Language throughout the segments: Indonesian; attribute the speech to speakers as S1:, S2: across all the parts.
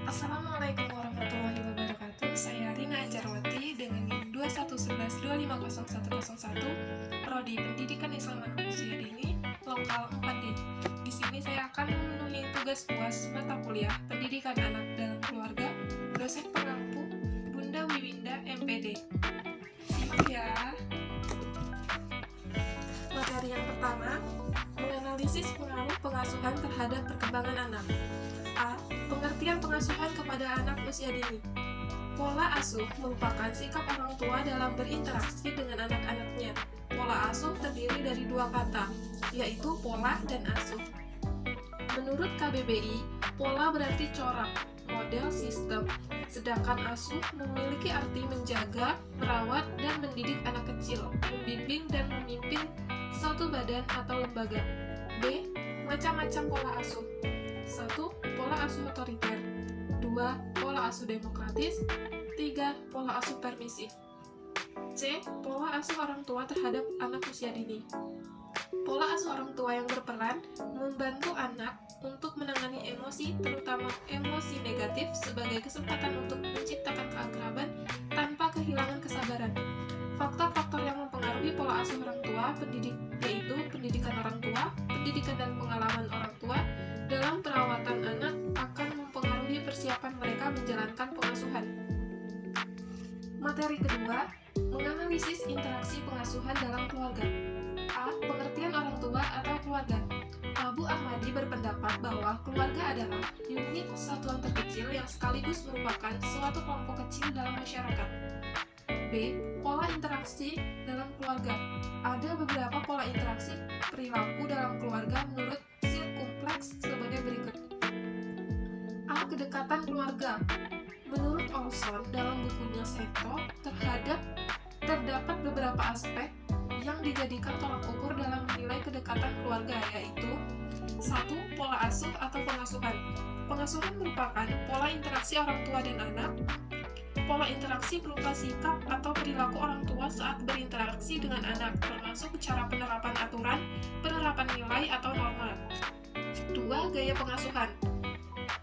S1: Assalamualaikum warahmatullahi wabarakatuh. Saya Rina Ajarwati dengan NIM 2111250101, Prodi Pendidikan Islam Anak Usia Dini, Lokal 4D. Di sini saya akan memenuhi tugas UAS mata kuliah Pendidikan Anak dalam Keluarga, dosen pengampu Bunda Wiwinda MPD. Simak ya. Materi yang pertama, menganalisis pengaruh pengasuhan terhadap perkembangan anak. A. Pengertian pengasuhan kepada anak usia dini. Pola asuh merupakan sikap orang tua dalam berinteraksi dengan anak-anaknya. Pola asuh terdiri dari dua kata, yaitu pola dan asuh. Menurut KBBI, pola berarti corak, model, sistem, sedangkan asuh memiliki arti menjaga, merawat, dan mendidik anak kecil, membimbing dan memimpin suatu badan atau lembaga. B. Macam-macam pola asuh. 1. Pola asuh otoriter. 2. Pola asuh demokratis. 3. Pola asuh permisif. C. Pola asuh orang tua terhadap anak usia dini. Pola asuh orang tua yang berperan membantu anak untuk menangani emosi, terutama emosi negatif, sebagai kesempatan untuk menciptakan keakraban tanpa kehilangan kesabaran. Faktor-faktor yang mempengaruhi pola asuh orang tua yaitu pendidikan orang tua, pendidikan dan pengalaman orang tua dalam perawatan anak akan mempengaruhi persiapan mereka menjalankan pengasuhan. Materi kedua, menganalisis interaksi pengasuhan dalam keluarga. A. Pengertian orang tua atau keluarga. Abu Ahmadi berpendapat bahwa keluarga adalah unit satuan terkecil yang sekaligus merupakan suatu kelompok kecil dalam masyarakat. B. Pola interaksi dalam keluarga. Ada beberapa pola interaksi perilaku dalam keluarga menurut kompleks sebagai berikut. A. Kedekatan keluarga. Menurut Olson dalam bukunya Seto, terdapat beberapa aspek yang dijadikan tolak ukur dalam menilai kedekatan keluarga, yaitu 1. Pola asuh atau pengasuhan. Pengasuhan merupakan pola interaksi orang tua dan anak. Pola interaksi berupa sikap atau perilaku orang tua saat berinteraksi dengan anak, termasuk cara penerapan aturan, penerapan nilai atau norma. 2. Gaya pengasuhan.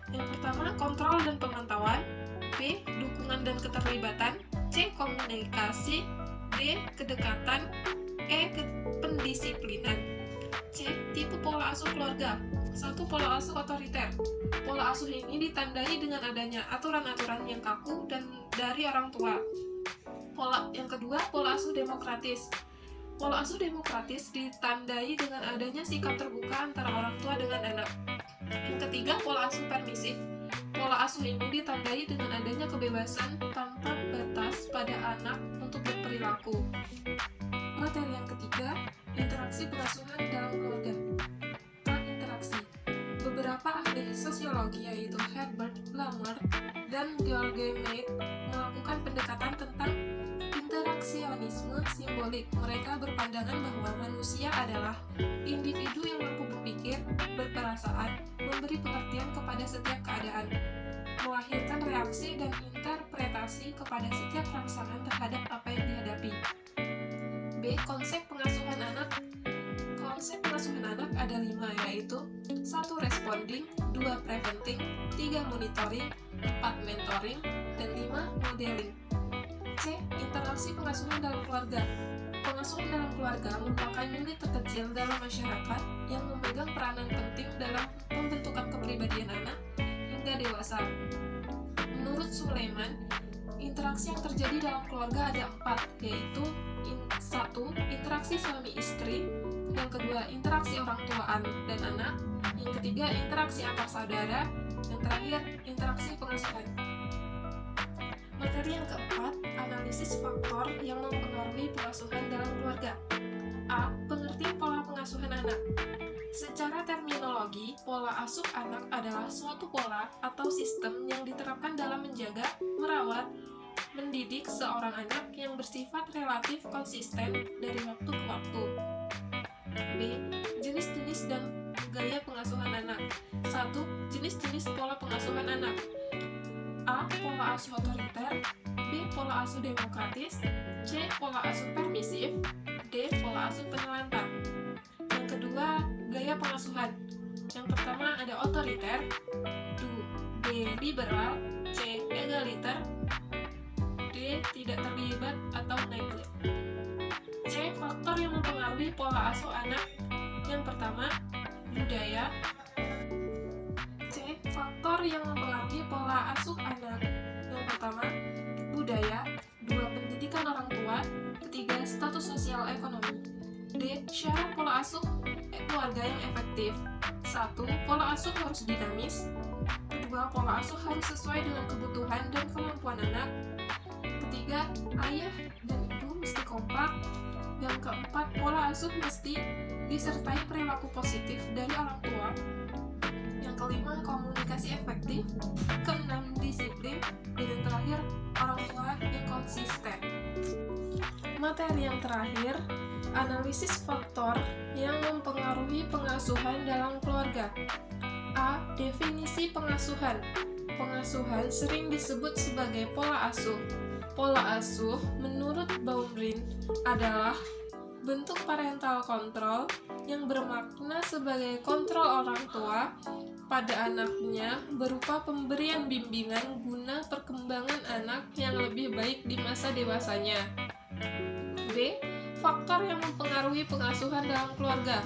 S1: Yang pertama, kontrol dan pemantauan. B. Dukungan dan keterlibatan. C. Komunikasi. D. Kedekatan. E. Pendisiplinan. C. Tipe pola asuh keluarga. 1. Pola asuh otoriter. Pola asuh ini ditandai dengan adanya aturan-aturan yang kaku dan dari orang tua. Yang kedua, pola asuh demokratis. Pola asuh demokratis ditandai dengan adanya sikap terbuka antara orang tua dengan anak. Yang ketiga, pola asuh permisif. Pola asuh ini ditandai dengan adanya kebebasan tanpa batas pada anak untuk berperilaku. Materi yang ketiga, interaksi pengasuhan dalam keluarga. A. Interaksi. Beberapa ahli sosiologi yaitu Herbert Blumer dan George Mead melakukan pendekatan tentang interaksionisme simbolik. Mereka berpandangan bahwa manusia adalah individu yang mampu berpikir, berperasaan, memberi pengertian kepada setiap keadaan, melahirkan reaksi dan interpretasi kepada setiap rangsangan terhadap apa yang dihadapi. B. Konsep pengasuhan anak. Konsep pengasuhan anak ada 5, yaitu 1. Responding, 2. Preventing, 3. Monitoring, 4. Mentoring, dan 5. Modeling. C. Interaksi pengasuhan dalam keluarga. Pengasuhan dalam keluarga merupakan unit terkecil dalam masyarakat yang memegang peranan penting dalam pembentukan kepribadian anak hingga dewasa. Menurut Sulaiman, interaksi yang terjadi dalam keluarga ada 4, yaitu 1. Interaksi suami istri. Yang kedua, interaksi orang tua dan anak. Yang ketiga, interaksi antar saudara. Yang terakhir, interaksi pengasuhan. Materi yang keempat, analisis faktor yang mempengaruhi pengasuhan dalam keluarga. A. Pengertian pola pengasuhan anak. Secara terminologi, pola asuh anak adalah suatu pola atau sistem yang diterapkan dalam menjaga, merawat, mendidik seorang anak yang bersifat relatif konsisten dari waktu ke waktu. B. Jenis-jenis dan gaya pengasuhan anak. 1. Jenis-jenis pola pengasuhan anak. A. Pola asuh otoriter. B. Pola asuh demokratis. C. Pola asuh permisif. D. Pola asuh penelantar. Yang kedua, gaya pengasuhan. Yang pertama ada otoriter. B. liberal, C. egaliter, D. tidak terlibat atau neglect. C. Faktor yang mempengaruhi pola asuh anak. Yang pertama, budaya. C. Faktor yang mempengaruhi pola asuh anak. Yang pertama, budaya. 2. Pendidikan orang tua. Ketiga, status sosial ekonomi. D. Syarat pola asuh keluarga yang efektif. 1. Pola asuh harus dinamis. Kedua, pola asuh harus sesuai dengan kebutuhan dan kemampuan anak. Ketiga, ayah dan ibu mesti kompak. Yang keempat, pola asuh mesti disertai perilaku positif dari orang tua. Yang kelima, komunikasi efektif. Keenam, disiplin. Dan yang terakhir, orang tua yang konsisten. Materi yang terakhir, analisis faktor yang mempengaruhi pengasuhan dalam keluarga. A. Definisi pengasuhan. Pengasuhan sering disebut sebagai pola asuh. Pola asuh menurut Baumrind adalah bentuk parental control yang bermakna sebagai kontrol orang tua pada anaknya berupa pemberian bimbingan guna perkembangan anak yang lebih baik di masa dewasanya. B. Faktor yang mempengaruhi pengasuhan dalam keluarga.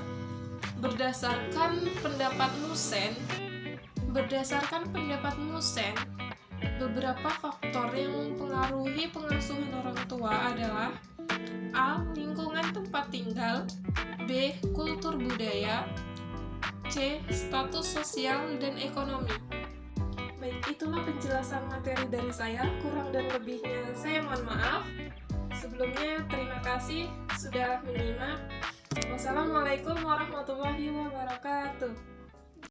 S1: Berdasarkan pendapat Musen, beberapa faktor yang mempengaruhi pengasuhan orang tua adalah A. Lingkungan tempat tinggal. B. Kultur budaya. C. Status sosial dan ekonomi. Baik, itulah penjelasan materi dari saya. Kurang dan lebihnya saya mohon maaf. Sebelumnya, terima kasih sudah menyimak. Wassalamualaikum warahmatullahi wabarakatuh.